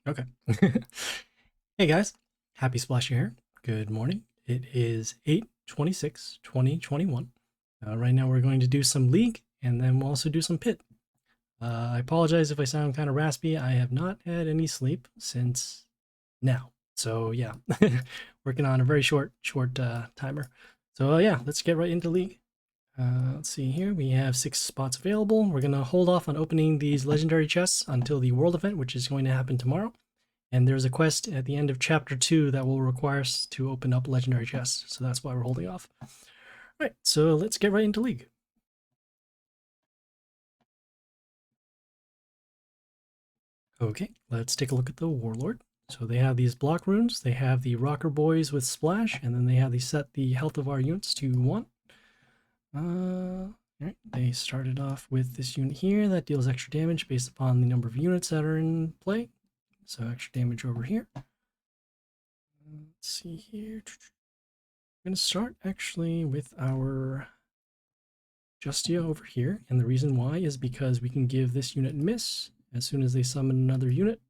Okay. Hey guys, happy splashing here. Good morning. It is 8/26/2021. Right now we're going to do some League and then we'll also do some Pit. I apologize if I sound kind of raspy. I have not had any sleep since now. So yeah, working on a very short timer. So yeah, let's get right into League. Let's see here. We have 6 spots available. We're going to hold off on opening these legendary chests until the world event, which is going to happen tomorrow. And there's a quest at the end of chapter 2 that will require us to open up legendary chests. So that's why we're holding off. All right, so let's get right into League. Okay, let's take a look at the Warlord. So they have these block runes, they have the Rocker Boys with Splash, and then they have set the health of our units to 1. Alright, they started off with this unit here that deals extra damage based upon the number of units that are in play. So extra damage over here. Let's see here. I'm going to start actually with our Justia over here. And the reason why is because we can give this unit miss as soon as they summon another unit.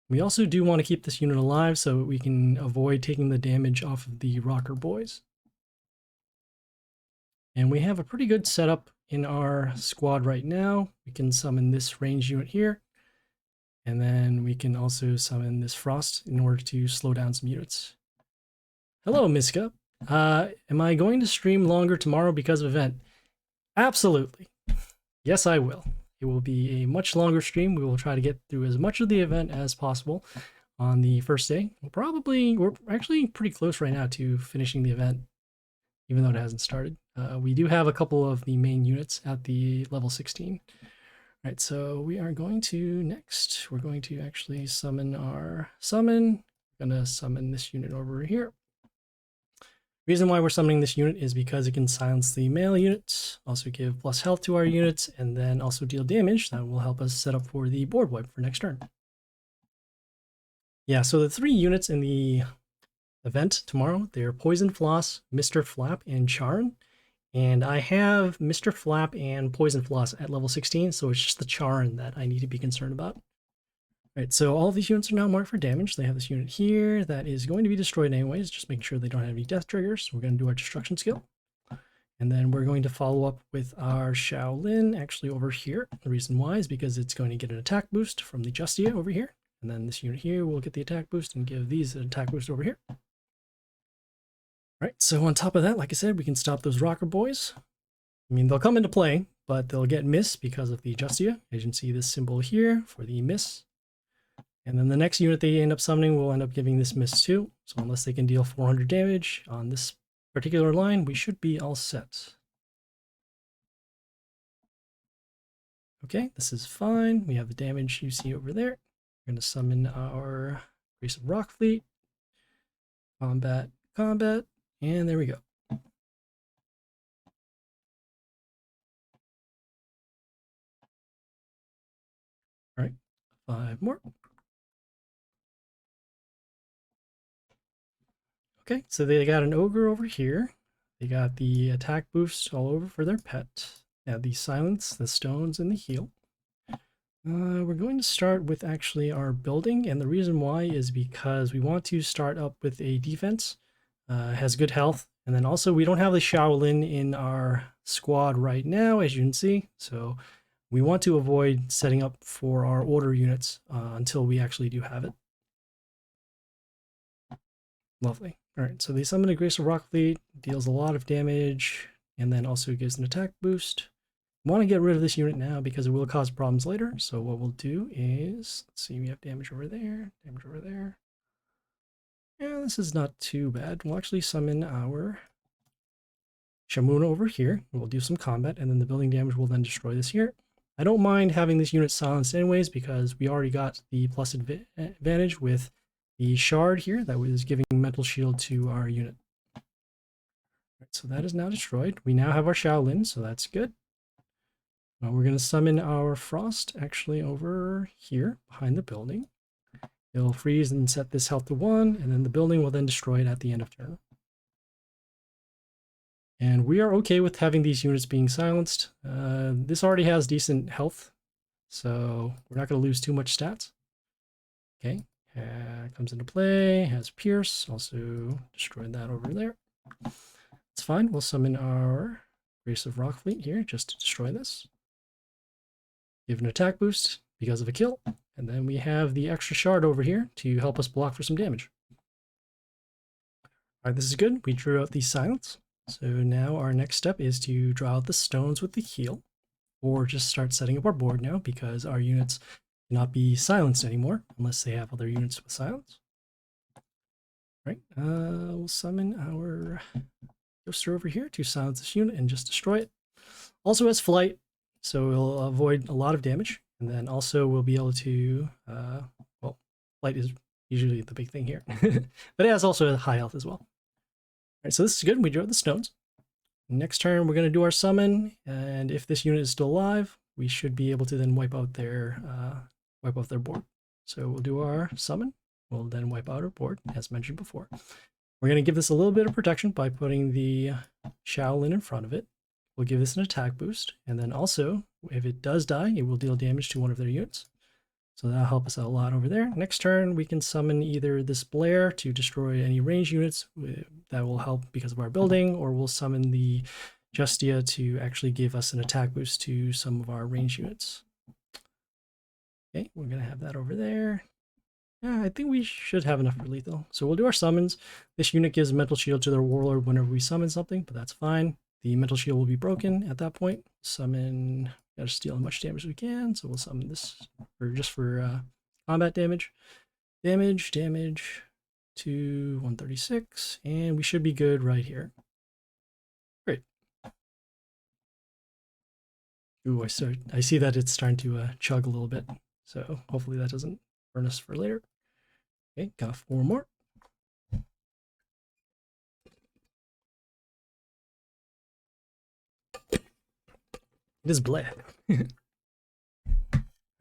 We also do want to keep this unit alive so we can avoid taking the damage off of the Rocker Boys. And we have a pretty good setup in our squad right now. We can summon this range unit here. And then we can also summon this Frost in order to slow down some units. Hello, Miska. Am I going to stream longer tomorrow because of event? Absolutely. Yes, I will. It will be a much longer stream. We will try to get through as much of the event as possible on the first day. We're actually pretty close right now to finishing the event, even though it hasn't started. We do have a couple of the main units at the level 16. All right, so we are going to next, we're going to actually summon our summon. We're going to summon this unit over here. Reason why we're summoning this unit is because it can silence the melee units, also give plus health to our units, and then also deal damage that will help us set up for the board wipe for next turn. Yeah, so the 3 units in the event tomorrow, they're Poison Floss, Mr. Flap, and Charn. And I have Mr. Flap and Poison Floss at level 16, so it's just the Charn that I need to be concerned about. Alright, so all of these units are now marked for damage. They have this unit here that is going to be destroyed anyways, just making sure they don't have any death triggers. We're going to do our destruction skill. And then we're going to follow up with our Shaolin actually over here. The reason why is because it's going to get an attack boost from the Justia over here. And then this unit here will get the attack boost and give these an attack boost over here. Right, so on top of that, like I said, we can stop those Rocker Boys. I mean, they'll come into play, but they'll get miss because of the Justia. As you can see this symbol here for the miss. And then the next unit they end up summoning will end up giving this miss too. So unless they can deal 400 damage on this particular line, we should be all set. Okay, this is fine. We have the damage you see over there. We're going to summon our Grace of Rockfleet. Combat, combat, and there we go. All right, 5 more. Okay, so they got an ogre over here. They got the attack boost all over for their pet. They have the silence, the stones, and the heal. We're going to start with actually our building, and the reason why is because we want to start up with a defense. Has good health, and then also we don't have the Shaolin in our squad right now, as you can see. So we want to avoid setting up for our order units until we actually do have it. Lovely. All right, so they summon a Grace of Rockfleet, deals a lot of damage, and then also gives an attack boost. I want to get rid of this unit now because it will cause problems later. So what we'll do is, let's see, we have damage over there, damage over there. Yeah, this is not too bad. We'll actually summon our Shamuna over here. We'll do some combat, and then the building damage will then destroy this here. I don't mind having this unit silenced anyways because we already got the plus advantage with the shard here that was giving mental shield to our unit. Right, so that is now destroyed. We now have our Shaolin, so that's good. Now we're going to summon our Frost actually over here behind the building. It'll freeze and set this health to 1, and then the building will then destroy it at the end of turn. And we are okay with having these units being silenced. This already has decent health, so we're not going to lose too much stats. Okay, comes into play, has Pierce, also destroyed that over there. It's fine, we'll summon our Grace of Rockfleet here just to destroy this. Give an attack boost because of a kill, and then we have the extra shard over here to help us block for some damage. Alright, this is good. We drew out the silence. So now our next step is to draw out the stones with the heal, or just start setting up our board now because our units cannot be silenced anymore unless they have other units with silence. Right, we'll summon our Ghoster over here to silence this unit and just destroy it. Also has flight, so we'll avoid a lot of damage, and then also we'll be able to, well, flight is usually the big thing here, but it has also a high health as well. Alright, so this is good. We drew out the stones. Next turn, we're going to do our summon, and if this unit is still alive, we should be able to then wipe out their board. So we'll do our summon. We'll then wipe out our board, as mentioned before. We're going to give this a little bit of protection by putting the Shaolin in front of it. We'll give this an attack boost, and then also, if it does die, it will deal damage to one of their units. So that'll help us out a lot over there. Next turn, we can summon either this Blair to destroy any ranged units that will help because of our building, or we'll summon the Justia to actually give us an attack boost to some of our ranged units. Okay, we're going to have that over there. Yeah, I think we should have enough for lethal. So we'll do our summons. This unit gives mental shield to their warlord whenever we summon something, but that's fine. The mental shield will be broken at that point. Summon, gotta steal as much damage as we can, so we'll summon this for combat damage. Damage to 136, and we should be good right here. Great. Ooh, I see that it's starting to chug a little bit, so hopefully that doesn't burn us for later. Okay, got 4 more. It is bleh. Alright,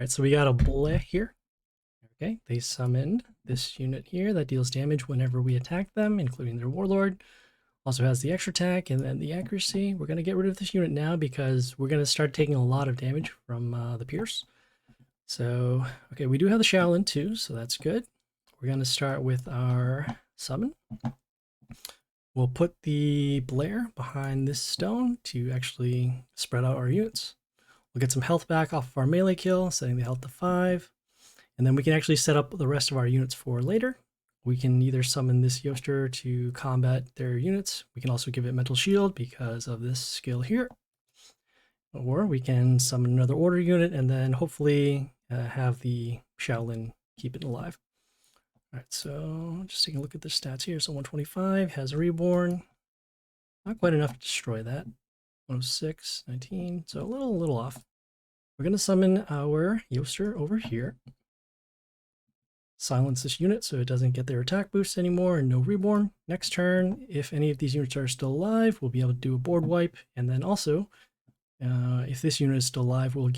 so we got a bleh here. Okay, they summoned this unit here that deals damage whenever we attack them, including their warlord. Also has the extra attack and then the accuracy. We're going to get rid of this unit now because we're going to start taking a lot of damage from the Pierce. So, okay, we do have the Shaolin too, so that's good. We're going to start with our summon. We'll put the Blair behind this stone to actually spread out our units. We'll get some health back off of our melee kill, setting the health to 5. And then we can actually set up the rest of our units for later. We can either summon this Yoster to combat their units. We can also give it mental shield because of this skill here. Or we can summon another order unit and then hopefully have the Shaolin keep it alive. All right, so just taking a look at the stats here. So 125 has a reborn. Not quite enough to destroy that. 106, 19, so a little off. We're going to summon our Yoster over here. Silence this unit so it doesn't get their attack boost anymore and no reborn. Next turn, if any of these units are still alive, we'll be able to do a board wipe. And then also, if this unit is still alive, we'll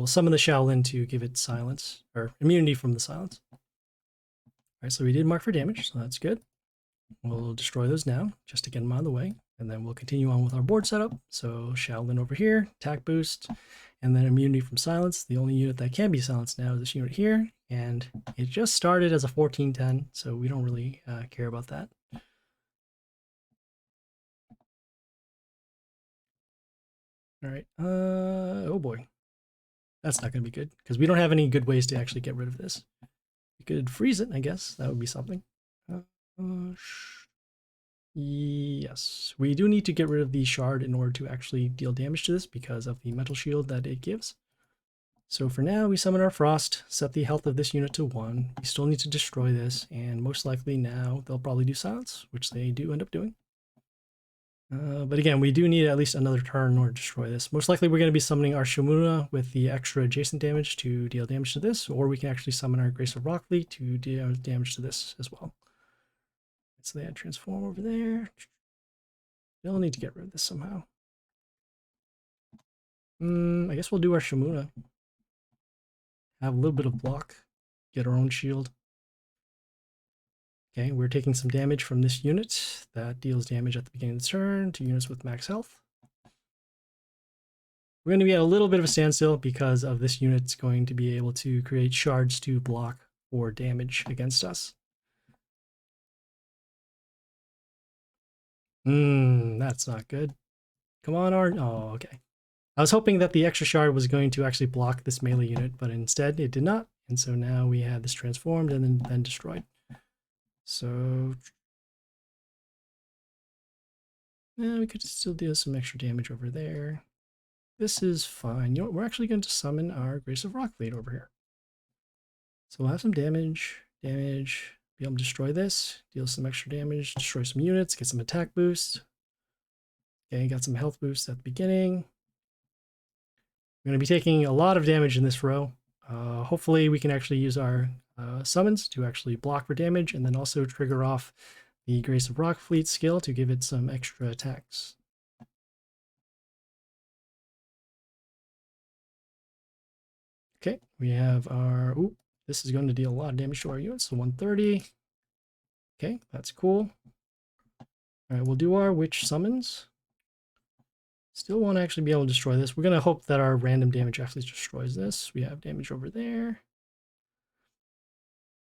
summon the Shaolin to give it silence, or immunity from the silence. Alright, so we did mark for damage, so that's good. We'll destroy those now, just to get them out of the way. And then we'll continue on with our board setup. So Shaolin over here, attack boost, and then immunity from silence. The only unit that can be silenced now is this unit here. And it just started as a 1410, so we don't really care about that. Alright, oh boy. That's not going to be good, because we don't have any good ways to actually get rid of this. We could freeze it, I guess. That would be something. Yes, we do need to get rid of the shard in order to actually deal damage to this because of the mental shield that it gives. So for now, we summon our Frost, set the health of this unit to 1. We still need to destroy this, and most likely now they'll probably do silence, which they do end up doing. But again, we do need at least another turn in order to destroy this. Most likely we're going to be summoning our Shimuna with the extra adjacent damage to deal damage to this, or we can actually summon our Grace of Rockfleet to deal damage to this as well. So they had transform over there. They'll need to get rid of this somehow. I guess we'll do our Shimuna. Have a little bit of block. Get our own shield. Okay, we're taking some damage from this unit. That deals damage at the beginning of the turn to units with max health. We're going to be at a little bit of a standstill because of this unit's going to be able to create shards to block for damage against us. That's not good. Come on, Arn. Oh, okay. I was hoping that the extra shard was going to actually block this melee unit, but instead it did not. And so now we had this transformed and then destroyed. So we could still deal some extra damage over there. This is fine. You know what? We're actually going to summon our Grace of Rockfleet over here. So we'll have some damage, be able to destroy this, deal some extra damage, destroy some units, get some attack boost. Okay, got some health boost at the beginning. We're going to be taking a lot of damage in this row. Hopefully we can actually use our summons to actually block for damage and then also trigger off the Grace of Rockfleet skill to give it some extra attacks. Okay, we have our... Ooh, this is going to deal a lot of damage to our units, so 130. Okay, that's cool. All right, we'll do our witch summons. Still want to actually be able to destroy this. We're going to hope that our random damage actually destroys this. We have damage over there.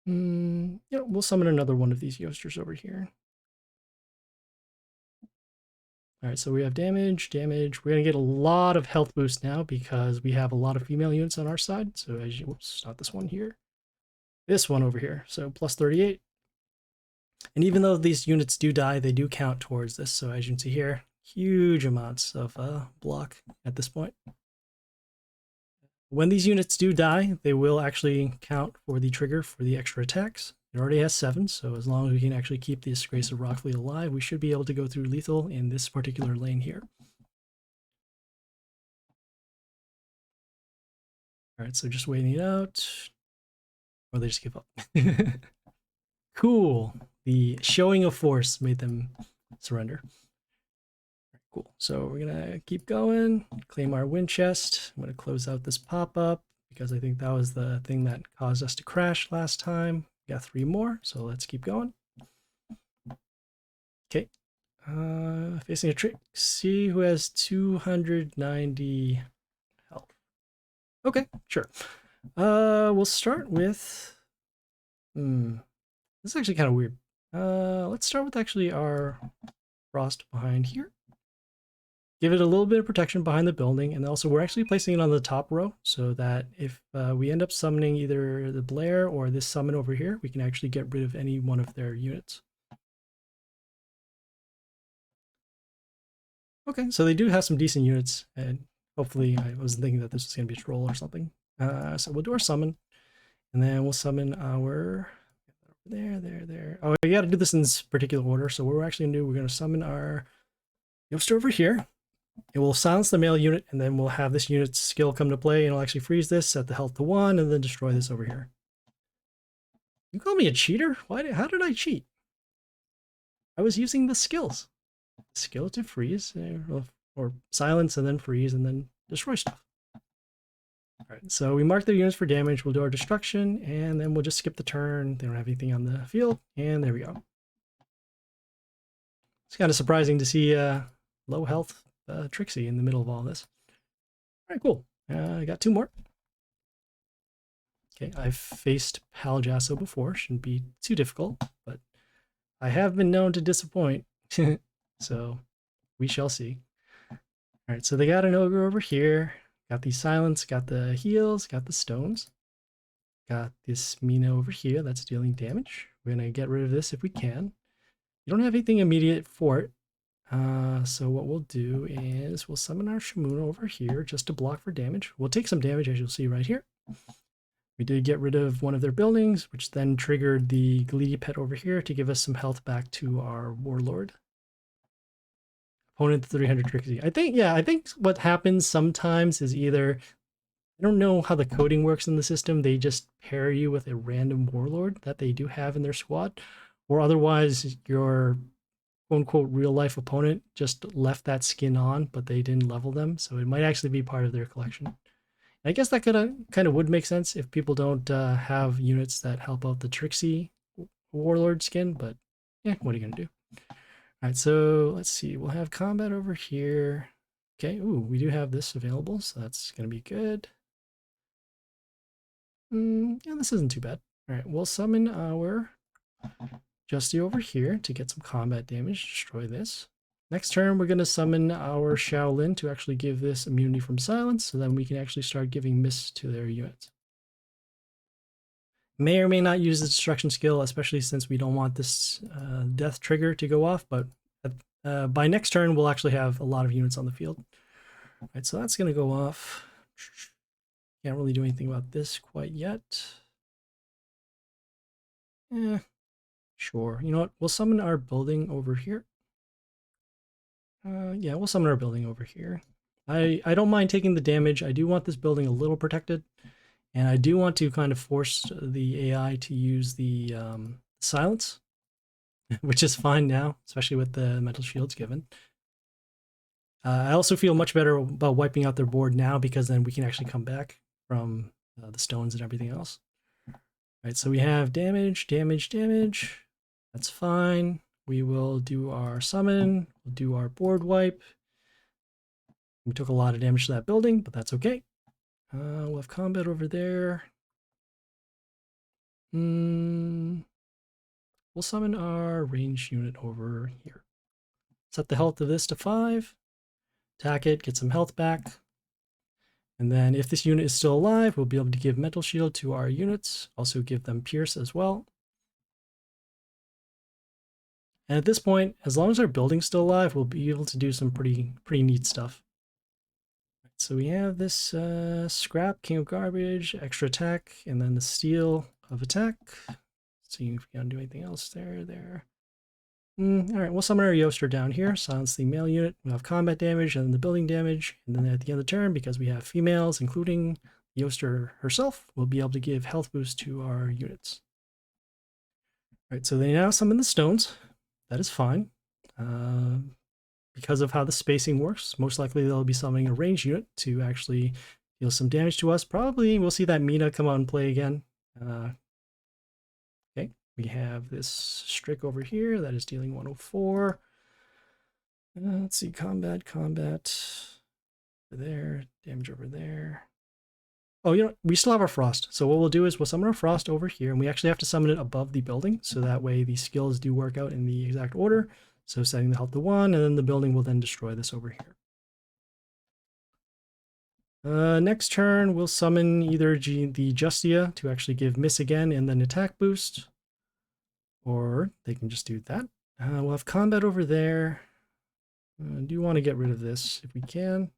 Yeah, we'll summon another one of these Yoasters over here. All right, so we have damage. We're going to get a lot of health boost now because we have a lot of female units on our side. So as you, whoops, not this one here. This one over here. So plus 38. And even though these units do die, they do count towards this. So as you can see here, huge amounts of block at this point. When these units do die, they will actually count for the trigger for the extra attacks. It already has 7, so as long as we can actually keep this Grace of Rockfleet alive, we should be able to go through lethal in this particular lane here. Alright, so just waiting it out. Or they just give up. Cool. The showing of force made them surrender. Cool. So we're going to keep going, claim our wind chest. I'm going to close out this pop-up because I think that was the thing that caused us to crash last time. We got 3 more, so let's keep going. Okay. Facing a trick. See who has 290 health. Okay, sure. We'll start with... This is actually kind of weird. Let's start with actually our frost behind here. Give it a little bit of protection behind the building, and also we're actually placing it on the top row so that if we end up summoning either the Blair or this summon over here, we can actually get rid of any one of their units. Okay, so they do have some decent units, and hopefully I wasn't thinking that this was going to be a troll or something. So we'll do our summon, and then we'll summon our... There. Oh, we got to do this in this particular order, so what we're actually going to do, we're going to summon our Yoaster over here. It will silence the male unit, and then we'll have this unit's skill come to play, and it'll actually freeze this, set the health to 1, and then destroy this over here. You call me a cheater? How did I cheat? I was using the skills. Skill to freeze, or silence, and then freeze, and then destroy stuff. Alright, so we mark their units for damage, we'll do our destruction, and then we'll just skip the turn. They don't have anything on the field, and there we go. It's kind of surprising to see low health Trixie in the middle of all this. Alright, cool. I got 2 more. Okay, I've faced Paljasso before. Shouldn't be too difficult, but I have been known to disappoint. So we shall see. Alright, so they got an ogre over here. Got the silence, got the heals, got the stones. Got this Mina over here that's dealing damage. We're going to get rid of this if we can. You don't have anything immediate for it. So what we'll do is we'll summon our Shamuna over here just to block for damage. We'll take some damage, as you'll see right here. We did get rid of one of their buildings, which then triggered the Gleedy pet over here to give us some health back to our Warlord. Opponent 300 Trixie. I think what happens sometimes is either, I don't know how the coding works in the system, they just pair you with a random Warlord that they do have in their squad, or otherwise your quote-unquote real-life opponent just left that skin on, but they didn't level them, so it might actually be part of their collection. And I guess that kind of would make sense if people don't have units that help out the Trixie Warlord skin, but yeah, what are you going to do? Alright, so let's see, we'll have combat over here. Okay, ooh, we do have this available, so that's going to be good. Yeah, this isn't too bad. All right, we'll summon our Justy over here to get some combat damage, destroy this. Next turn, we're going to summon our Shaolin to actually give this immunity from silence, so then we can actually start giving mist to their units. May or may not use the destruction skill, especially since we don't want this death trigger to go off, but by next turn, we'll actually have a lot of units on the field. All right, so that's going to go off. Can't really do anything about this quite yet. Sure. You know what? We'll summon our building over here. Yeah, we'll summon our building over here. I don't mind taking the damage. I do want this building a little protected. And I do want to kind of force the AI to use the silence, which is fine now, especially with the mental shields given. I also feel much better about wiping out their board now because then we can actually come back from the stones and everything else. All right, so we have damage, damage, damage. That's fine. We will do our summon. We'll do our board wipe. We took a lot of damage to that building, but that's okay. We'll have combat over there. We'll summon our range unit over here. Set the health of this to 5. Attack it, get some health back. And then if this unit is still alive, we'll be able to give mental shield to our units. Also give them pierce as well. And at this point, as long as our building's still alive, we'll be able to do some pretty neat stuff. So we have this scrap, king of garbage, extra attack, and then the steal of attack. See if we can do anything else there. All right, we'll summon our Yoster down here, silence the male unit. We'll have combat damage and then the building damage. And then at the end of the turn, because we have females, including Yoster herself, we'll be able to give health boost to our units. All right, so they now summon the stones. That is fine. Because of how the spacing works, most likely they'll be summoning a ranged unit to actually deal some damage to us. Probably we'll see that Mina come out and play again. Okay, we have this Strick over here that is dealing 104. Let's see, combat over there, damage over there. Oh, you know, we still have our Frost. So what we'll do is we'll summon our Frost over here, and we actually have to summon it above the building, so that way the skills do work out in the exact order. So setting the health to 1, and then the building will then destroy this over here. Next turn, we'll summon either the Justia to actually give miss again and then attack boost. Or they can just do that. We'll have combat over there. I do want to get rid of this if we can.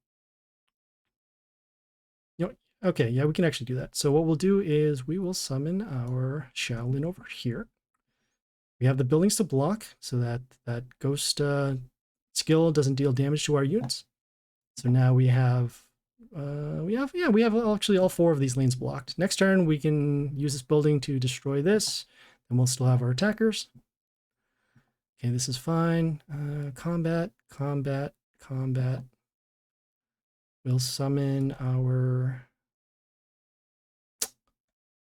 You know, okay, yeah, we can actually do that. So what we'll do is we will summon our Shaolin over here. We have the buildings to block so that that ghost skill doesn't deal damage to our units. So now we have actually all 4 of these lanes blocked. Next turn we can use this building to destroy this, and we'll still have our attackers. Okay, this is fine. Combat. We'll summon our.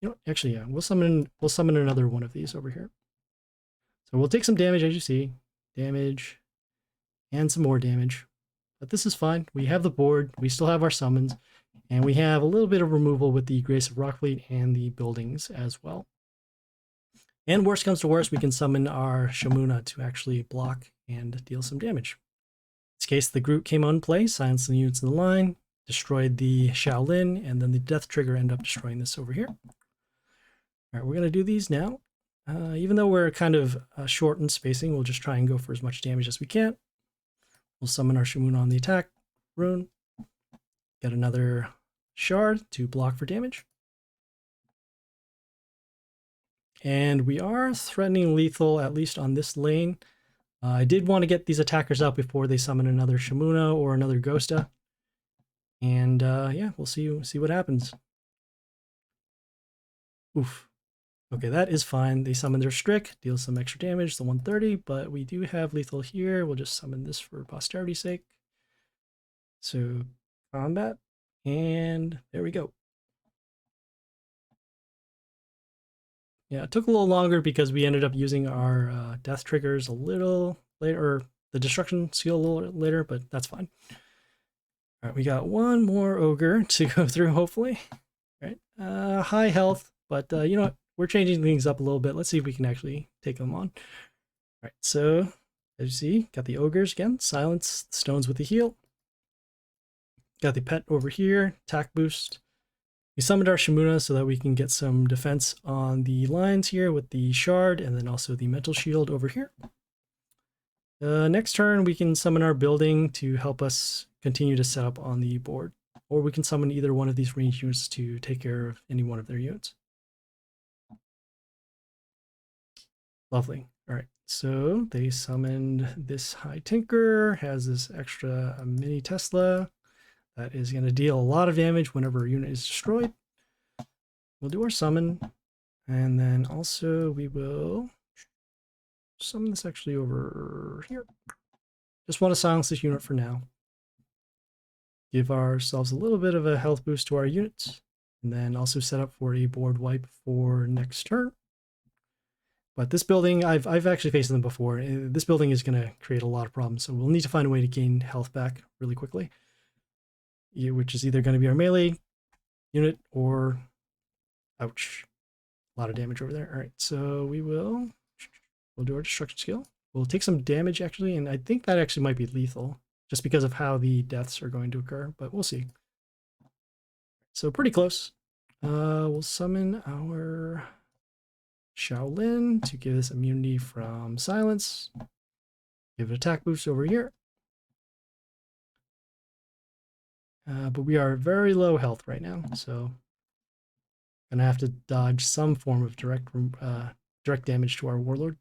You know, actually, yeah, we'll summon another one of these over here. So we'll take some damage, as you see, damage, and some more damage. But this is fine. We have the board, we still have our summons, and we have a little bit of removal with the Grace of Rockfleet and the buildings as well. And worst comes to worst, we can summon our Shamuna to actually block and deal some damage. In this case, the Groot came on play, silenced the units in the line, destroyed the Shaolin, and then the Death Trigger ended up destroying this over here. All right, we're going to do these now. Even though we're kind of short in spacing, we'll just try and go for as much damage as we can. We'll summon our Shamuna on the attack rune. Get another shard to block for damage. And we are threatening lethal, at least on this lane. I did want to get these attackers out before they summon another Shamuna or another Ghosta. And yeah, we'll see what happens. Oof. Okay, that is fine. They summon their Strick, deal some extra damage, the 130, but we do have lethal here. We'll just summon this for posterity's sake. So, combat, and there we go. Yeah, it took a little longer because we ended up using our death triggers a little later, or the destruction skill a little later, but that's fine. All right, we got one more ogre to go through, hopefully. All right, high health, but you know what? we're changing things up a little bit. Let's see if we can actually take them on. All right, so as you see, got the ogres again, silence, stones with the heal. Got the pet over here, attack boost. We summoned our Shimuna so that we can get some defense on the lines here with the shard, and then also the mental shield over here. Next turn, we can summon our building to help us continue to set up on the board. Or we can summon either one of these ranged units to take care of any one of their units. Lovely. All right, so they summoned this High Tinker, has this extra mini Tesla that is going to deal a lot of damage whenever a unit is destroyed. We'll do our summon, and then also we will summon this actually over here. Just want to silence this unit for now. Give ourselves a little bit of a health boost to our units, and then also set up for a board wipe for next turn. But this building, I've actually faced them before. This building is going to create a lot of problems, so we'll need to find a way to gain health back really quickly. Which is either going to be our melee unit or... Ouch. A lot of damage over there. All right, so we'll do our destruction skill. We'll take some damage, actually, and I think that actually might be lethal, just because of how the deaths are going to occur, but we'll see. So pretty close. We'll summon our Shaolin to give us immunity from silence. Give it attack boost over here. But we are very low health right now, so gonna have to dodge some form of direct damage to our Warlord.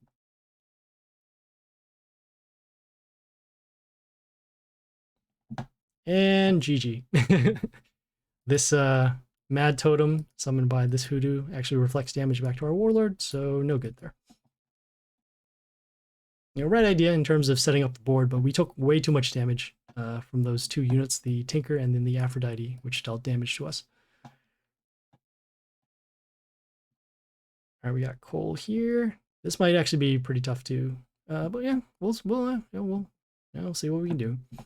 And GG. This Mad Totem summoned by this Hoodoo actually reflects damage back to our Warlord, so no good there. You know, right idea in terms of setting up the board, but we took way too much damage from those two units, the Tinker and then the Aphrodite, which dealt damage to us. All right, we got Koal here. This might actually be pretty tough too, but yeah, we'll see what we can do. All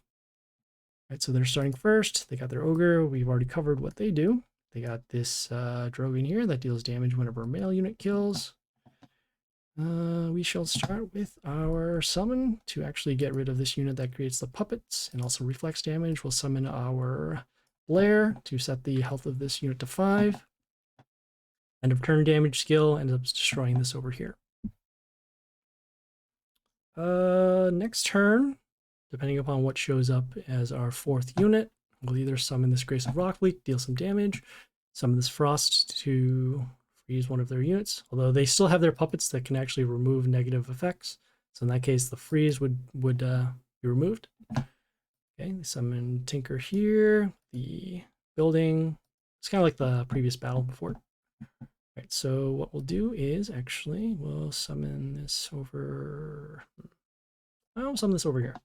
right, so they're starting first. They got their Ogre. We've already covered what they do. They got this Drogon here that deals damage whenever a male unit kills. We shall start with our summon to actually get rid of this unit that creates the puppets and also reflex damage. We'll summon our Blair to set the health of this unit to 5. End of turn damage skill ends up destroying this over here. Next turn, depending upon what shows up as our 4th unit, we'll either summon this Grace of Rockleek, deal some damage, summon this Frost to freeze one of their units, although they still have their puppets that can actually remove negative effects. So in that case, the freeze would be removed. Okay, they summon Tinker here, the building. It's kind of like the previous battle before. Right, so what we'll do is actually we'll summon this over. I'll summon this over here.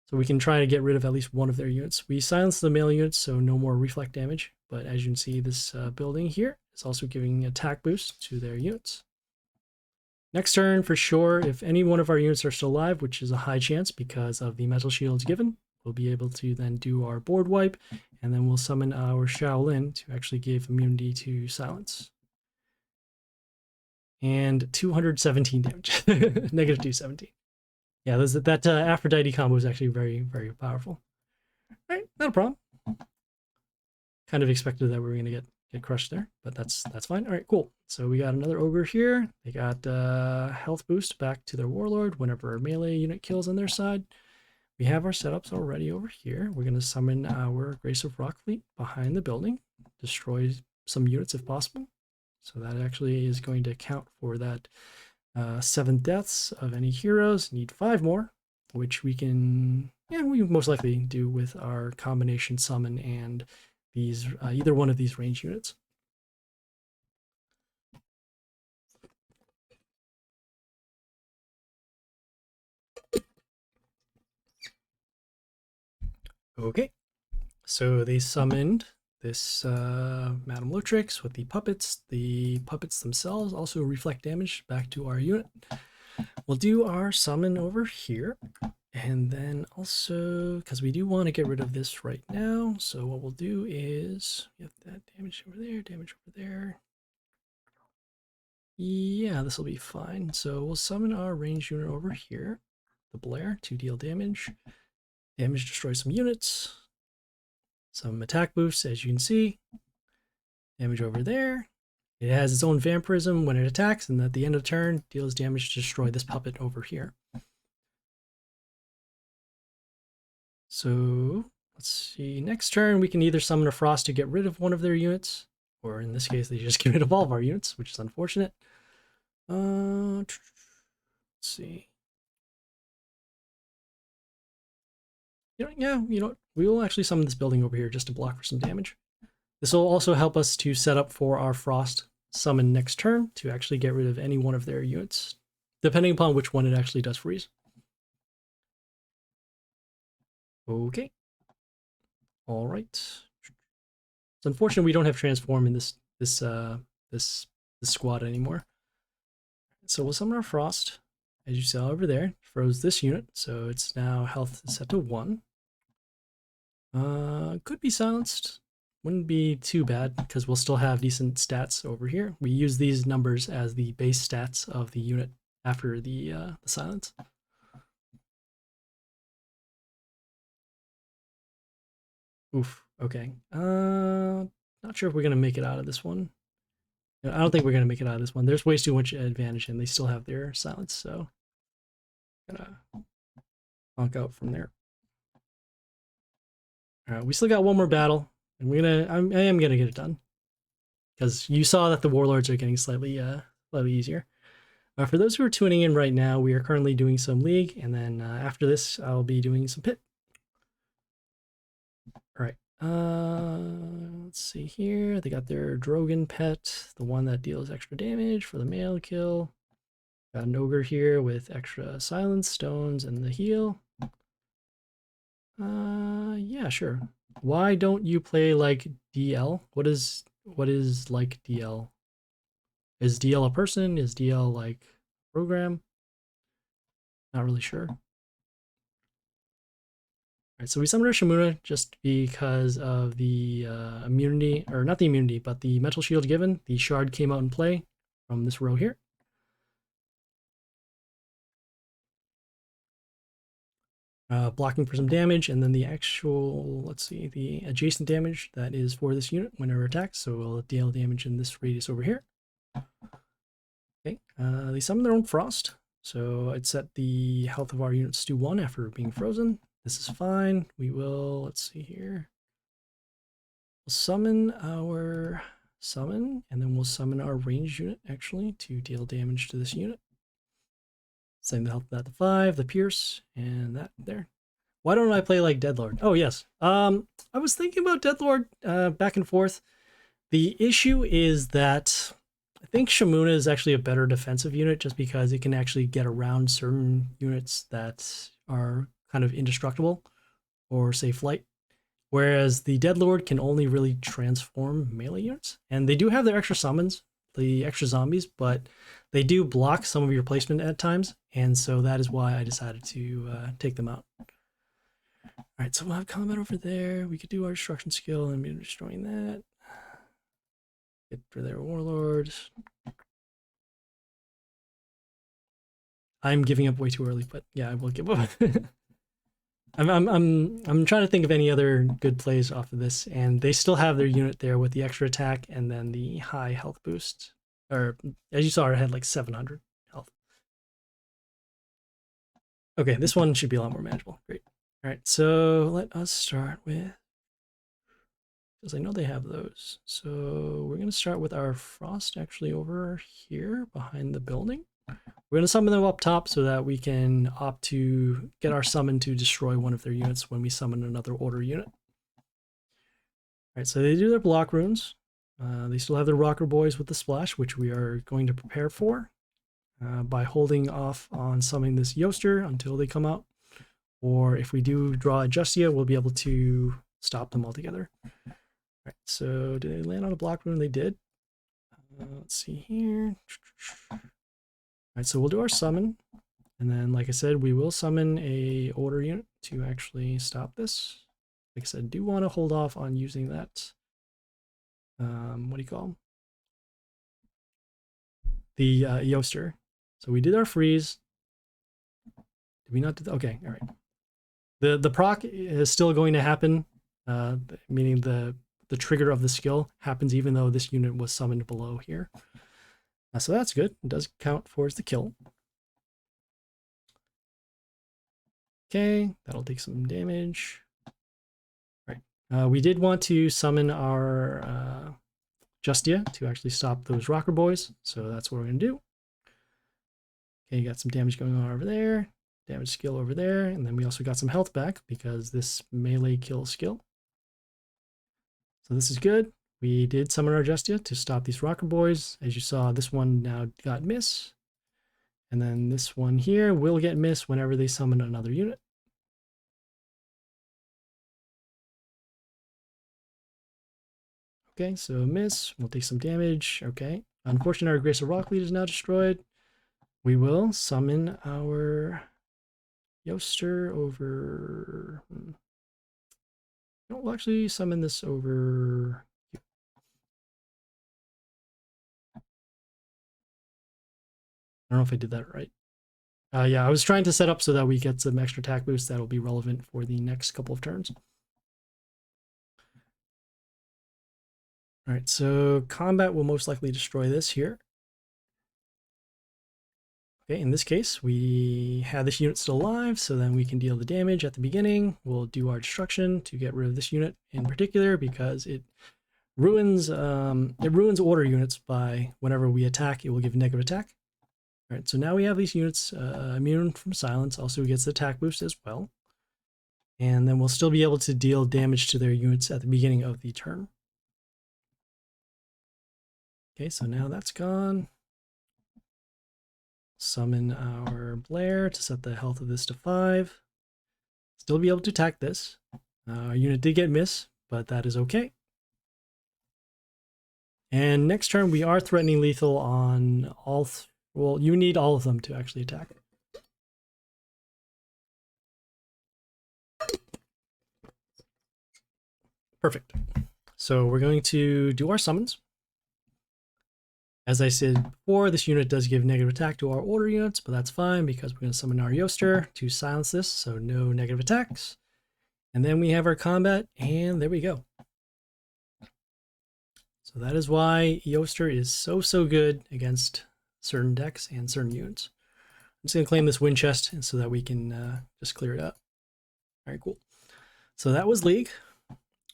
So we can try to get rid of at least one of their units. We silence the male units, so no more reflect damage. But as you can see, this building here is also giving attack boost to their units. Next turn, for sure, if any one of our units are still alive, which is a high chance because of the metal shields given, we'll be able to then do our board wipe, and then we'll summon our Shaolin to actually give immunity to silence. And 217 damage, negative 217. Yeah, that Aphrodite combo is actually very, very powerful. All right, not a problem. Kind of expected that we were going to get crushed there, but that's fine. All right, cool. So we got another Ogre here. They got health boost back to their Warlord whenever a melee unit kills on their side. We have our setups already over here. We're going to summon our Grace of Rockleek behind the building, destroy some units if possible. So that actually is going to count for that 7 deaths of any heroes. Need 5 more, which we can, we most likely do with our combination summon and these either one of these range units. Okay, so they summoned this Madame Lotrix with the puppets. The puppets themselves also reflect damage back to our unit. We'll do our summon over here. And then also, because we do want to get rid of this right now, so what we'll do is, we have that damage over there, Yeah, this will be fine. So we'll summon our ranged unit over here, the Blair, to deal damage. Damage destroys some units. Some attack boosts, as you can see. Damage over there. It has its own vampirism when it attacks, and at the end of turn, deals damage to destroy this puppet over here. So let's see. Next turn, we can either summon a Frost to get rid of one of their units, or in this case, they just get rid of all of our units, which is unfortunate. Let's see. Yeah, we will actually summon this building over here just to block for some damage. This will also help us to set up for our Frost summon next turn to actually get rid of any one of their units, depending upon which one it actually does freeze. Okay. All right. It's unfortunate we don't have transform in this squad anymore. So we'll summon our Frost, as you saw over there. Froze this unit, so it's now health set to 1. Could be silenced. Wouldn't be too bad because we'll still have decent stats over here. We use these numbers as the base stats of the unit after the silence. Oof. Okay. Not sure if we're gonna make it out of this one. I don't think we're gonna make it out of this one. There's way too much advantage, and they still have their silence, so gonna honk out from there. All right, we still got one more battle, and I am gonna get it done because you saw that the warlords are getting slightly easier. For those who are tuning in right now, we are currently doing some league, and then after this, I'll be doing some pit. All right. Let's see here. They got their Drogon pet, the one that deals extra damage for the male kill. Got an ogre here with extra silence, stones, and the heal. Yeah, sure. Why don't you play like DL? What is like DL? Is DL a person? Is DL like a program? Not really sure. Alright, so we summoned our Shamuna just because of the immunity, or not the immunity, but the mental shield given. The shard came out in play from this row here. Blocking for some damage, and then the actual, let's see, the adjacent damage that is for this unit whenever attacks. So we'll deal damage in this radius over here. Okay, they summon their own Frost. So I'd set the health of our units to 1 after being frozen. This is fine. We will, let's see here. We'll summon our summon, and then we'll summon our ranged unit actually to deal damage to this unit. Setting the health of that to 5, the pierce, and that there. Why don't I play like Deadlord? Oh yes. I was thinking about Deadlord back and forth. The issue is that I think Shamuna is actually a better defensive unit just because it can actually get around certain units that are kind of indestructible or say flight. Whereas the Deadlord can only really transform melee units. And they do have their extra summons, the extra zombies, but they do block some of your placement at times. And so that is why I decided to take them out. All right, so we'll have combat over there. We could do our destruction skill and be destroying that. Get for their warlords. I'm giving up way too early, but yeah, I will give up. I'm trying to think of any other good plays off of this, and they still have their unit there with the extra attack and then the high health boost. Or as you saw, it had like 700 health. Okay, this one should be a lot more manageable. Great. All right, so let us start with, because I know they have those. So we're going to start with our Frost actually over here behind the building. We're going to summon them up top so that we can opt to get our summon to destroy one of their units when we summon another order unit. All right, so they do their block runes. They still have their rocker boys with the splash, which we are going to prepare for by holding off on summoning this Yoster until they come out. Or if we do draw a Justia, we'll be able to stop them altogether. All right, so did they land on a block rune? They did. Let's see here. All right, so we'll do our summon. And then, like I said, we will summon a order unit to actually stop this. Like I said, do want to hold off on using that. What do you call them? the Yoster. So we did our freeze. Did we not do that? Okay, all right. The proc is still going to happen, meaning the trigger of the skill happens even though this unit was summoned below here. So that's good. It does count towards the kill. Okay, that'll take some damage. All right. We did want to summon our Justia to actually stop those rocker boys, so that's what we're going to do. Okay, you got some damage going on over there, damage skill over there, and then we also got some health back because this melee kill skill. So this is good. We did summon our Justia to stop these rocker boys. As you saw, this one now got miss. And then this one here will get miss whenever they summon another unit. Okay, so miss, we'll take some damage. Okay, unfortunately our Grace of Rocklead is now destroyed. We will summon our Yoster over... We'll actually summon this over... I don't know if I did that right. Yeah, I was trying to set up so that we get some extra attack boost that will be relevant for the next couple of turns. All right, so combat will most likely destroy this here. Okay, in this case, we have this unit still alive, so then we can deal the damage at the beginning. We'll do our destruction to get rid of this unit in particular because it ruins order units by whenever we attack, it will give negative attack. All right, so now we have these units immune from silence. Also, gets the attack boost as well. And then we'll still be able to deal damage to their units at the beginning of the turn. Okay, so now that's gone. Summon our Blair to set the health of this to 5. Still be able to attack this. Our unit did get miss, but that is okay. And next turn, we are threatening lethal on all... Well, you need all of them to actually attack. Perfect. So we're going to do our summons. As I said before, this unit does give negative attack to our order units, but that's fine because we're going to summon our Yoster to silence this, so no negative attacks. And then we have our combat, and there we go. So that is why Yoster is so good against certain decks and certain units. I'm just going to claim this win chest so that we can just clear it up. All right, cool. So that was League.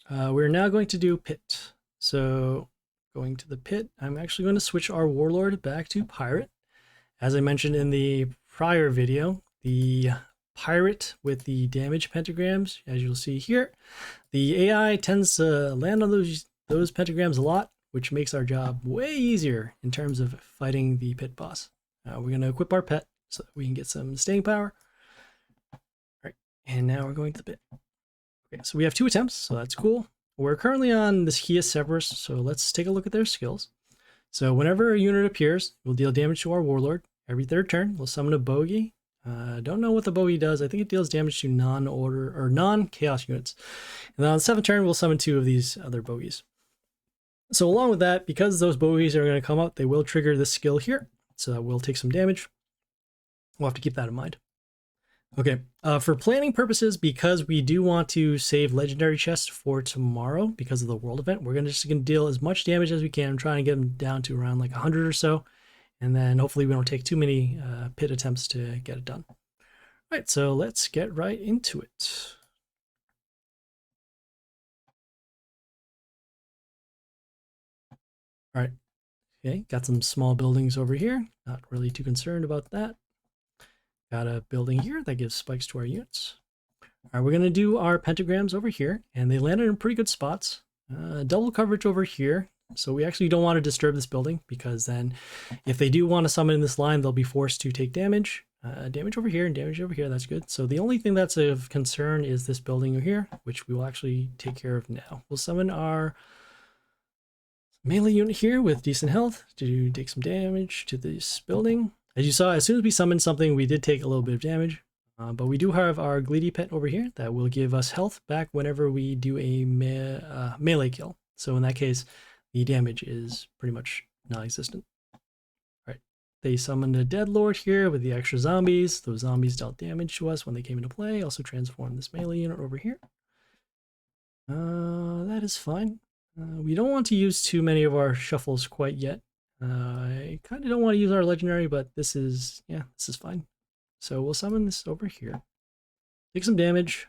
We're now going to do Pit. So going to the Pit, I'm actually going to switch our Warlord back to Pirate. As I mentioned in the prior video, the Pirate with the damage pentagrams, as you'll see here, the AI tends to land on those pentagrams a lot, which makes our job way easier in terms of fighting the Pit boss. We're going to equip our pet so that we can get some staying power. All right, and now we're going to the Pit. Okay, so we have 2 attempts, so that's cool. We're currently on this Hius Severus, so let's take a look at their skills. So whenever a unit appears, we'll deal damage to our Warlord. Every 3rd turn, we'll summon a Bogey. Don't know what the Bogey does. I think it deals damage to non-order or non-chaos units. And then on the 7th turn, we'll summon 2 of these other Bogeys. So along with that, because those Bogeys are going to come out, they will trigger this skill here. So that will take some damage. We'll have to keep that in mind. Okay, for planning purposes, because we do want to save legendary chests for tomorrow because of the world event, we're just going to deal as much damage as we can. I'm trying to get them down to around like 100 or so. And then hopefully we don't take too many pit attempts to get it done. All right, so let's get right into it. All right, okay, got some small buildings over here. Not really too concerned about that. Got a building here that gives spikes to our units. All right, we're going to do our pentagrams over here, and they landed in pretty good spots. Double coverage over here. So we actually don't want to disturb this building because then if they do want to summon in this line, they'll be forced to take damage. Damage over here and damage over here, that's good. So the only thing that's of concern is this building over here, which we will actually take care of now. We'll summon our melee unit here with decent health to take some damage to this building. As you saw, as soon as we summoned something, we did take a little bit of damage. But we do have our Gleedy pet over here that will give us health back whenever we do a melee kill. So in that case, the damage is pretty much non-existent. All right, They summoned a Dead Lord here with the extra zombies. Those zombies dealt damage to us when they came into play. Also transformed this melee unit over here. That is fine. We don't want to use too many of our shuffles quite yet. I kind of don't want to use our legendary, but this is fine. So we'll summon this over here. Take some damage,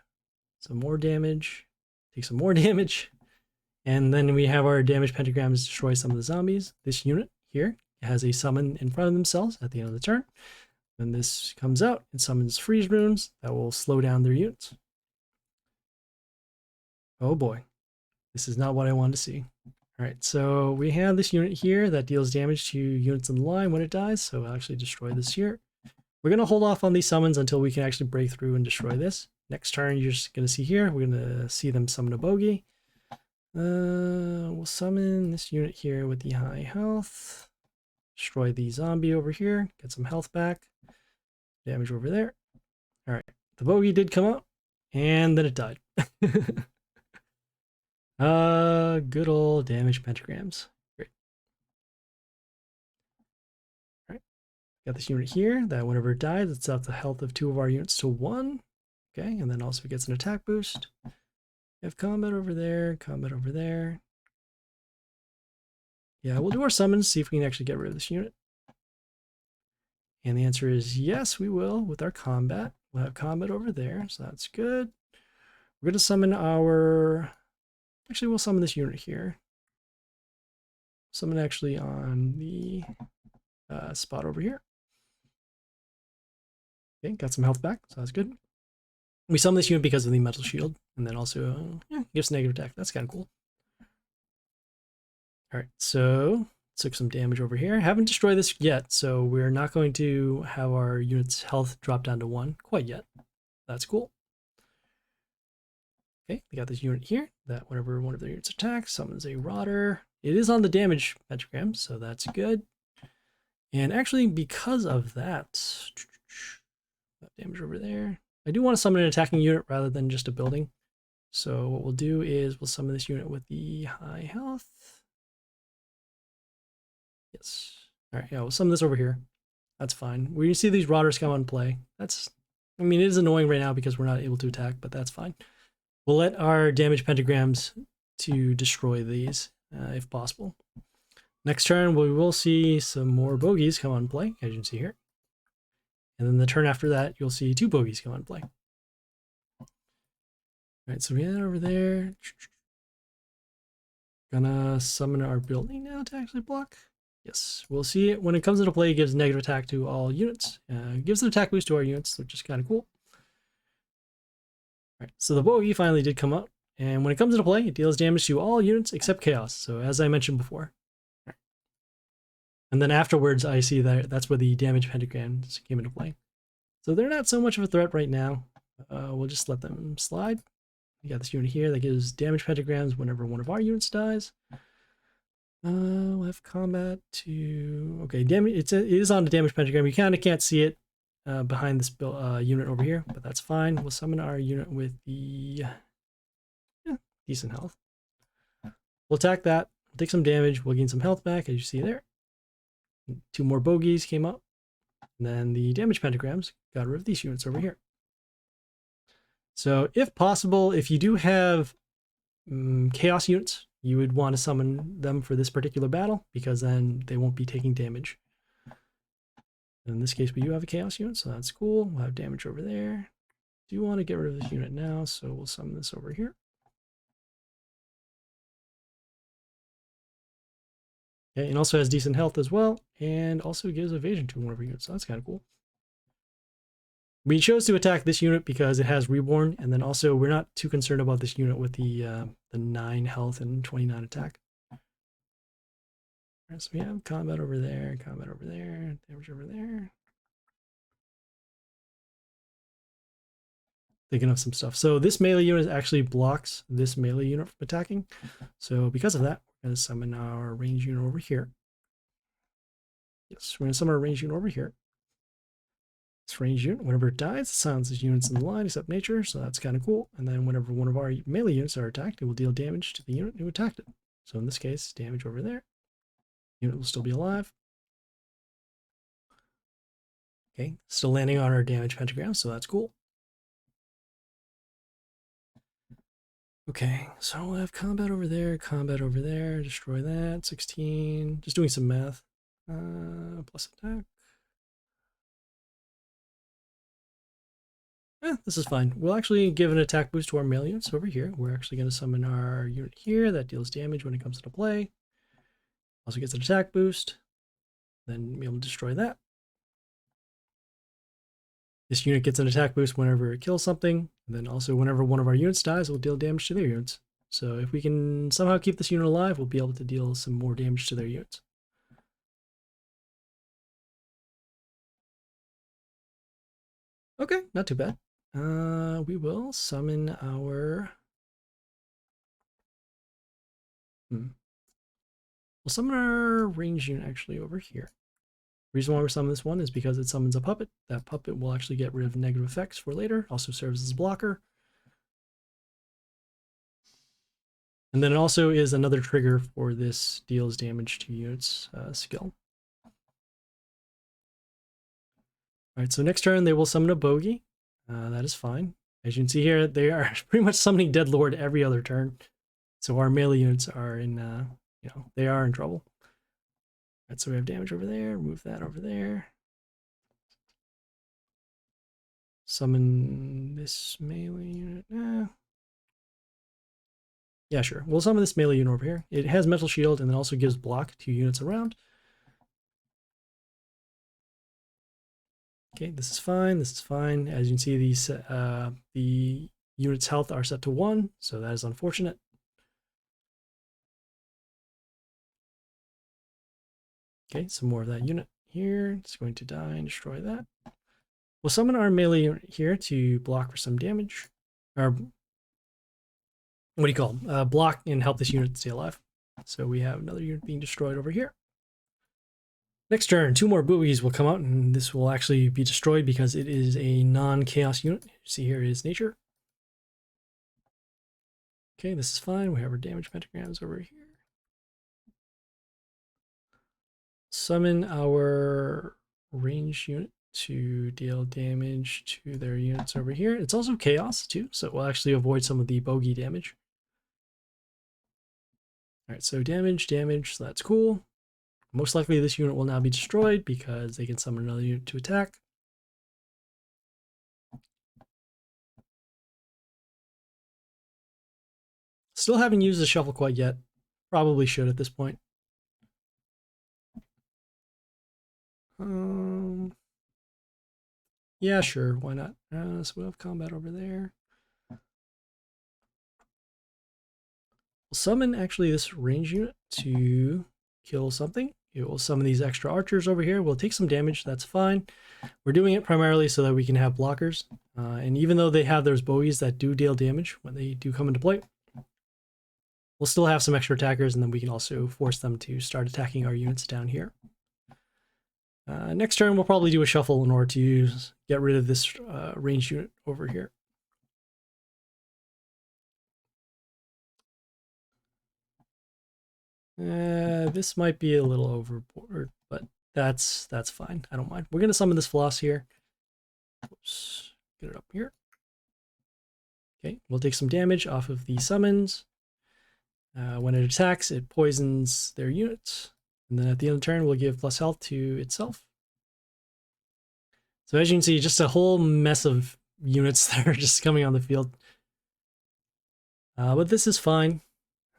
some more damage, take some more damage, and then we have our damage pentagrams destroy some of the zombies. This unit here has a summon in front of themselves at the end of the turn. When this comes out, it summons freeze runes that will slow down their units. Oh boy, this is not what I wanted to see. All right, so we have this unit here that deals damage to units in the line when it dies, so I'll actually destroy this here. We're going to hold off on these summons until we can actually break through and destroy this. Next turn, you're just going to see here, we're going to see them summon a bogey. We'll summon this unit here with the high health. Destroy the zombie over here, get some health back. Damage over there. All right, the bogey did come up, and then it died. Good old damage pentagrams. Great. All right, got this unit here that whenever it dies, it's up the health of 2 of our units to 1. Okay, and then also gets an attack boost. We have combat over there, combat over there. Yeah, we'll do our summons, see if we can actually get rid of this unit. And the answer is yes, we will with our combat. We'll have combat over there, so that's good. We're going to summon our... Actually, we'll summon this unit here. Summon actually on the spot over here. Okay, got some health back, so that's good. We summon this unit because of the metal shield, and then also gives negative attack. That's kind of cool. All right, so took some damage over here. Haven't destroyed this yet, so we're not going to have our unit's health drop down to 1 quite yet. That's cool. Okay, we got this unit here that whenever one of their units attacks, summons a Rotter. It is on the damage pentagram, so that's good. And actually, because of that, damage over there, I do want to summon an attacking unit rather than just a building. So what we'll do is we'll summon this unit with the high health. Yes. All right, yeah, we'll summon this over here. That's fine. We see these Rotters come on play. That's, I mean, it is annoying right now because we're not able to attack, but that's fine. We'll let our damage pentagrams to destroy these if possible. Next turn, we will see some more Bogeys come on play, as you can see here. And then the turn after that, you'll see 2 Bogeys come on play. All right, so we head over there. Gonna summon our building now to actually block. Yes, we'll see it when it comes into play. It gives negative attack to all units. Gives an attack boost to our units, which is kind of cool. All right, so the bogey finally did come up, and when it comes into play, it deals damage to all units except chaos. So as I mentioned before, right. And then afterwards, I see that that's where the damage pentagrams came into play. So they're not so much of a threat right now. We'll just let them slide. We got this unit here that gives damage pentagrams whenever one of our units dies. We'll have combat to... Okay, damage. It is on the damage pentagram. You kind of can't see it behind this unit over here, but that's fine. We'll summon our unit with the decent health. We'll attack that. We'll take some damage. We'll gain some health back, as you see there. 2 more Bogeys came up. And then the damage pentagrams got rid of these units over here. So if possible, if you do have chaos units, you would want to summon them for this particular battle, because then they won't be taking damage. In this case, we do have a chaos unit, so that's cool. We'll have damage over there. Do want to get rid of this unit now, so we'll summon this over here. Okay, and also has decent health as well, and also gives evasion to one of our units, so that's kind of cool. We chose to attack this unit because it has Reborn, and then also we're not too concerned about this unit with the 9 health and 29 attack. All right, so we have combat over there, damage over there. Thinking of some stuff. So this melee unit actually blocks this melee unit from attacking. So because of that, we're going to summon our range unit over here. Yes, we're going to summon our range unit over here. This range unit, whenever it dies, it silences units in the line except nature, so that's kind of cool. And then whenever one of our melee units are attacked, it will deal damage to the unit who attacked it. So in this case, damage over there. Unit will still be alive. Okay, still landing on our damage pentagram, so that's cool. Okay, so we'll have combat over there, destroy that, 16, just doing some math. Plus attack. This is fine. We'll actually give an attack boost to our melee units over here. We're actually going to summon our unit here that deals damage when it comes into play. Also gets an attack boost. Then be able to destroy that. This unit gets an attack boost whenever it kills something. And then also whenever one of our units dies, we'll deal damage to their units. So if we can somehow keep this unit alive, we'll be able to deal some more damage to their units. Okay, not too bad. We will summon our... We'll summon our range unit actually over here. The reason why we're summoning this one is because it summons a puppet. That puppet will actually get rid of negative effects for later. Also serves as a blocker. And then it also is another trigger for this deals damage to units skill. All right, so next turn they will summon a bogey. That is fine. As you can see here, they are pretty much summoning Deadlord every other turn. So our melee units are in, they are in trouble. All right, so we have damage over there. Move that over there. Summon this melee unit. Yeah, sure. We'll summon this melee unit over here. It has Mental Shield and then also gives block to units around. Okay, this is fine. This is fine. As you can see, the unit's health are set to 1, so that is unfortunate. Okay, some more of that unit here. It's going to die and destroy that. We'll summon our melee unit here to block for some damage. Or, what do you call them? Block and help this unit stay alive. So we have another unit being destroyed over here. Next turn, 2 more Bogeys will come out, and this will actually be destroyed because it is a non-chaos unit. You see here it is nature. Okay, this is fine. We have our damage pentagrams over here. Summon our range unit to deal damage to their units over here. It's also chaos too, so it will actually avoid some of the bogey damage. All right, so damage, so that's cool. Most likely this unit will now be destroyed because they can summon another unit to attack. Still haven't used the shuffle quite yet. Probably should at this point. Yeah, sure, why not? So we'll have combat over there. We'll summon actually this range unit to kill something. It will summon these extra archers over here. We'll take some damage, that's fine. We're doing it primarily so that we can have blockers. And even though they have those bogeys that do deal damage when they do come into play, we'll still have some extra attackers, and then we can also force them to start attacking our units down here. Next turn, we'll probably do a shuffle in order to get rid of this range unit over here. This might be a little overboard, but that's fine. I don't mind. We're going to summon this floss here. Oops. Get it up here. Okay, we'll take some damage off of the summons. When it attacks, it poisons their units. And then at the end of the turn, we'll give plus health to itself. So as you can see, just a whole mess of units that are just coming on the field. But this is fine.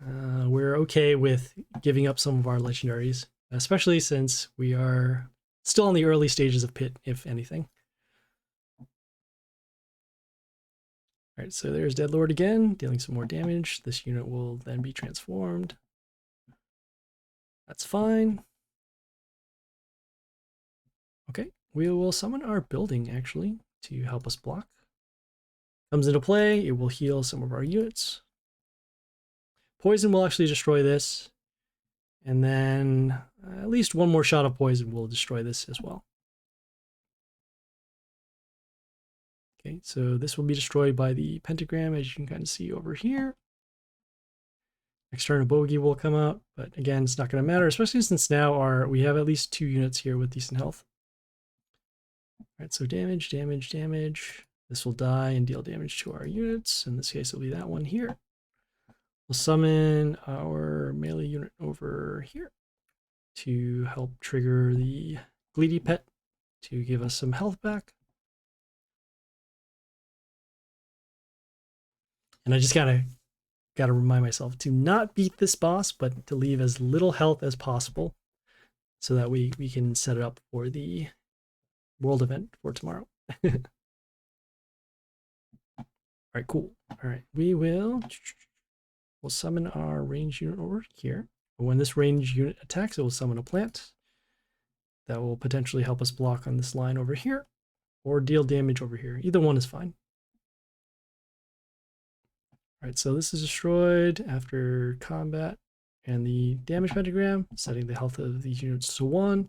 We're okay with giving up some of our legendaries, especially since we are still in the early stages of Pit, if anything. Alright, so there's Deadlord again, dealing some more damage. This unit will then be transformed. That's fine. Okay, we will summon our building, actually, to help us block. Comes into play, it will heal some of our units. Poison will actually destroy this. And then at least one more shot of poison will destroy this as well. Okay, so this will be destroyed by the pentagram, as you can kind of see over here. External bogey will come out, but again, it's not going to matter, especially since now we have at least 2 units here with decent health. right, so damage, damage, damage. This will die and deal damage to our units. In this case, it'll be that one here. We'll summon our melee unit over here to help trigger the Gleedy Pet to give us some health back. And I just gotta remind myself to not beat this boss, but to leave as little health as possible so that we can set it up for the world event for tomorrow. All right, cool. All right, we'll summon our range unit over here. When this range unit attacks, it will summon a plant that will potentially help us block on this line over here or deal damage over here. Either one is fine. All right, so this is destroyed after combat and the damage pentagram, setting the health of these units to 1.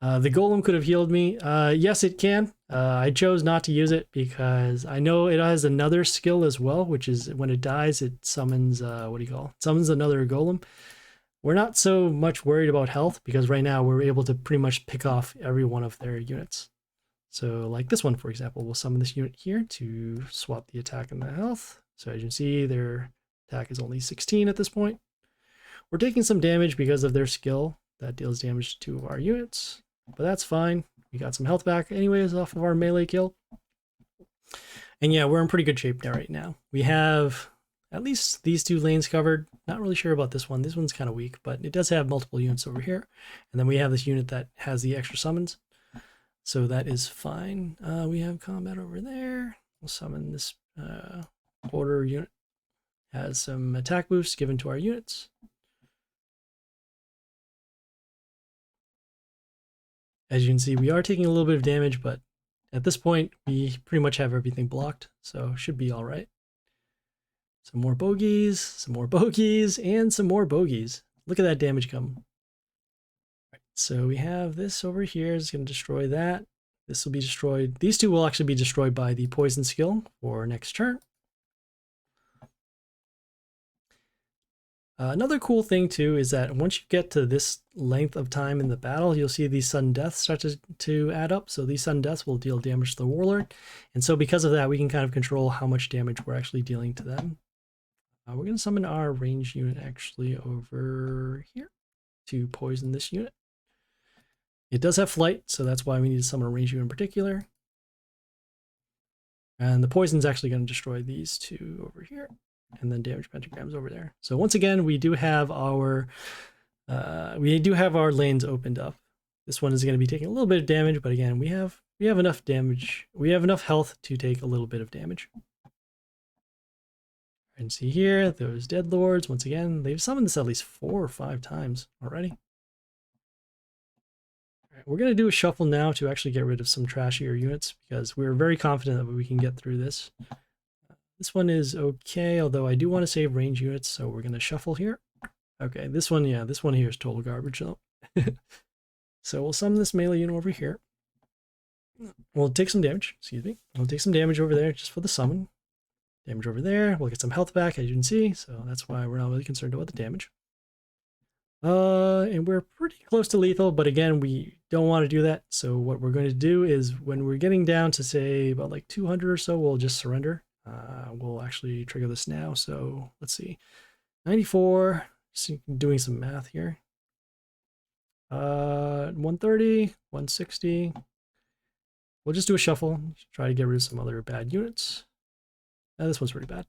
The golem could have healed me. Yes, it can. I chose not to use it because I know it has another skill as well, which is when it dies, it summons, summons another golem. We're not so much worried about health because right now we're able to pretty much pick off every one of their units. So like this one, for example, we'll summon this unit here to swap the attack and the health. So as you can see, their attack is only 16 at this point. We're taking some damage because of their skill that deals damage to 2 of our units, but that's fine. We got some health back anyways off of our melee kill. And yeah, we're in pretty good shape now right now. We have at least these 2 lanes covered. Not really sure about this one. This one's kind of weak, but it does have multiple units over here. And then we have this unit that has the extra summons. So that is fine. We have combat over there. We'll summon this order unit. Has some attack boosts given to our units. As you can see, we are taking a little bit of damage, but at this point, we pretty much have everything blocked, so should be all right. Some more bogeys, some more bogeys, and some more bogeys. Look at that damage come. Right, so we have this over here. It's going to destroy that. This will be destroyed. These 2 will actually be destroyed by the poison skill for next turn. Another cool thing too is that once you get to this length of time in the battle, you'll see these sudden deaths start to add up. So these sudden deaths will deal damage to the Warlord. And so because of that, we can kind of control how much damage we're actually dealing to them. We're going to summon our range unit actually over here to poison this unit. It does have flight, so that's why we need to summon a range unit in particular. And the poison's actually going to destroy these 2 over here. And then damage pentagrams over there. So once again, we do have our lanes opened up. This one is going to be taking a little bit of damage, but again, we have enough damage. We have enough health to take a little bit of damage. And see here, those dead lords. Once again, they've summoned this at least 4 or 5 times already. All right, we're going to do a shuffle now to actually get rid of some trashier units because we're very confident that we can get through this. This one is okay, although I do want to save range units, so we're going to shuffle here. Okay, this one here is total garbage though. So we'll summon this melee unit over here. We'll take some damage, excuse me. We'll take some damage over there just for the summon. Damage over there, we'll get some health back as you can see, so that's why we're not really concerned about the damage. And we're pretty close to lethal, but again, we don't want to do that. So what we're going to do is when we're getting down to say about like 200 or so, we'll just surrender. We'll actually trigger this now. So let's see, 94, just doing some math here. 130, 160. We'll just do a shuffle, try to get rid of some other bad units. This one's pretty bad.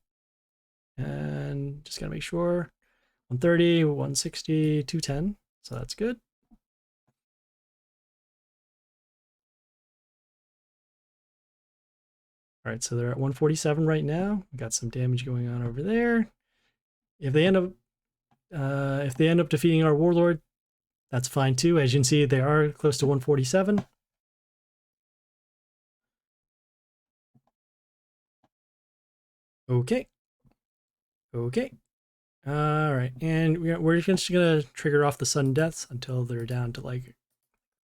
And just gotta make sure, 130, 160, 210. So that's good. All right, so they're at 147 right now. We got some damage going on over there. If they end up defeating our Warlord, that's fine too. As you can see, they are close to 147. Okay. Okay. All right, and we're just gonna trigger off the sudden deaths until they're down to like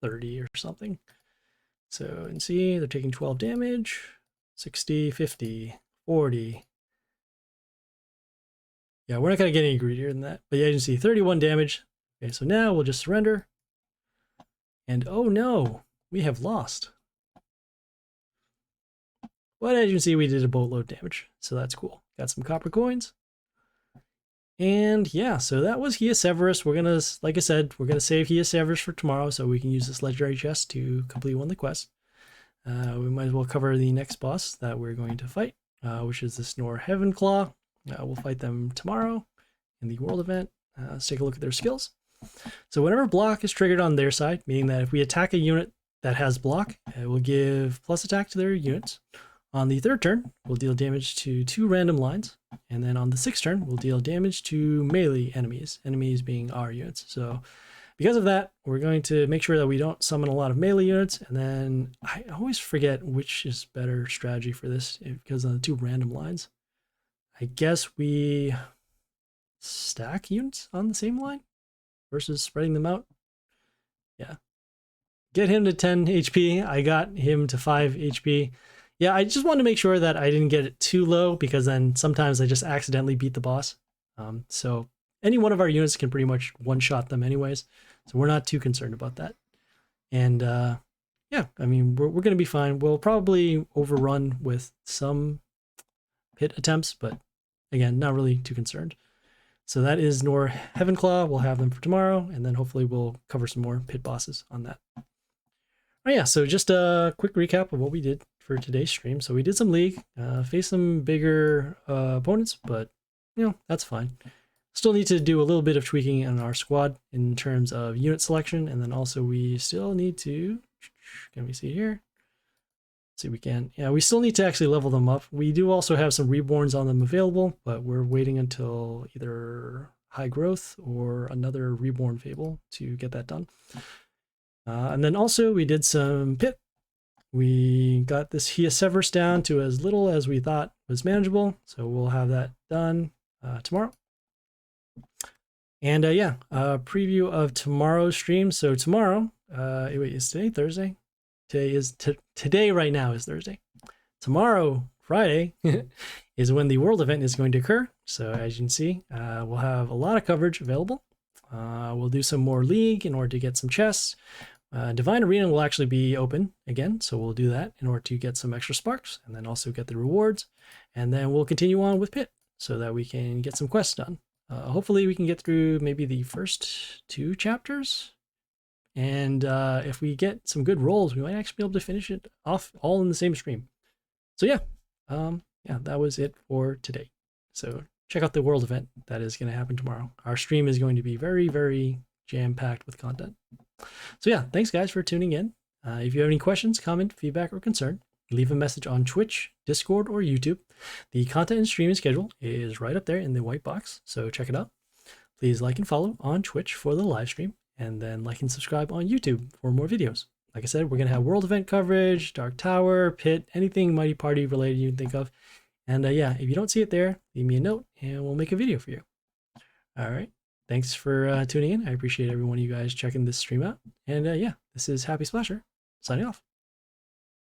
30 or something. So, and see, they're taking 12 damage. 60, 50, 40. Yeah, we're not going to get any greedier than that. But yeah, you can see 31 damage. Okay, so now we'll just surrender. And oh no, we have lost. But as you can see, we did a boatload damage, so that's cool. Got some copper coins. And yeah, so that was Hius Severus. We're gonna, like I said, we're gonna save Hius Severus for tomorrow, so we can use this legendary chest to complete one of the quests. We might as well cover the next boss that we're going to fight, which is this Noir Heavenclaw. We'll fight them tomorrow in the world event. Let's take a look at their skills. So whenever block is triggered on their side, meaning that if we attack a unit that has block, it will give plus attack to their units. On the third turn, we'll deal damage to 2 random lines. And then on the sixth turn, we'll deal damage to melee enemies, enemies being our units. So because of that, we're going to make sure that we don't summon a lot of melee units. And then I always forget which is better strategy for this because of the 2 random lines. I guess we stack units on the same line versus spreading them out. Yeah. Get him to 10 HP. I got him to 5 HP. Yeah, I just wanted to make sure that I didn't get it too low because then sometimes I just accidentally beat the boss. So any one of our units can pretty much one-shot them anyways. So we're not too concerned about that. And yeah, I mean, we're going to be fine. We'll probably overrun with some pit attempts, but again, not really too concerned. So that is Noir Heavenclaw. We'll have them for tomorrow, and then hopefully we'll cover some more pit bosses on that. Oh yeah, so just a quick recap of what we did for today's stream. So we did some League, faced some bigger opponents, but you know, that's fine. Still need to do a little bit of tweaking in our squad in terms of unit selection, and then also we still need to, can we see here? Let's see, we can, yeah, we still need to actually level them up. We do also have some reborns on them available, but we're waiting until either high growth or another reborn fable to get that done. And then also we did some pit. We got this Hius Severus down to as little as we thought was manageable. So we'll have that done tomorrow. And yeah, preview of tomorrow's stream. So tomorrow, wait, is today Thursday? Today right now is Thursday. Tomorrow, Friday, is when the world event is going to occur. So as you can see, we'll have a lot of coverage available. We'll do some more League in order to get some chests. Divine Arena will actually be open again, so we'll do that in order to get some extra sparks and then also get the rewards. And then we'll continue on with Pit so that we can get some quests done. Hopefully we can get through maybe the first 2 chapters. And if we get some good rolls, we might actually be able to finish it off all in the same stream. So yeah, yeah, that was it for today. So check out the world event that is going to happen tomorrow. Our stream is going to be very, very jam-packed with content. So yeah, thanks guys for tuning in. If you have any questions, comment, feedback, or concern, leave a message on Twitch, Discord, or YouTube. The content and streaming schedule is right up there in the white box, so check it out. Please like and follow on Twitch for the live stream, and then like and subscribe on YouTube for more videos. Like I said, we're going to have world event coverage, Dark Tower, Pit, anything Mighty Party related you can think of. And yeah, if you don't see it there, leave me a note and we'll make a video for you. All right. Thanks for tuning in. I appreciate every one of you guys checking this stream out. And yeah, this is Happy Splasher signing off.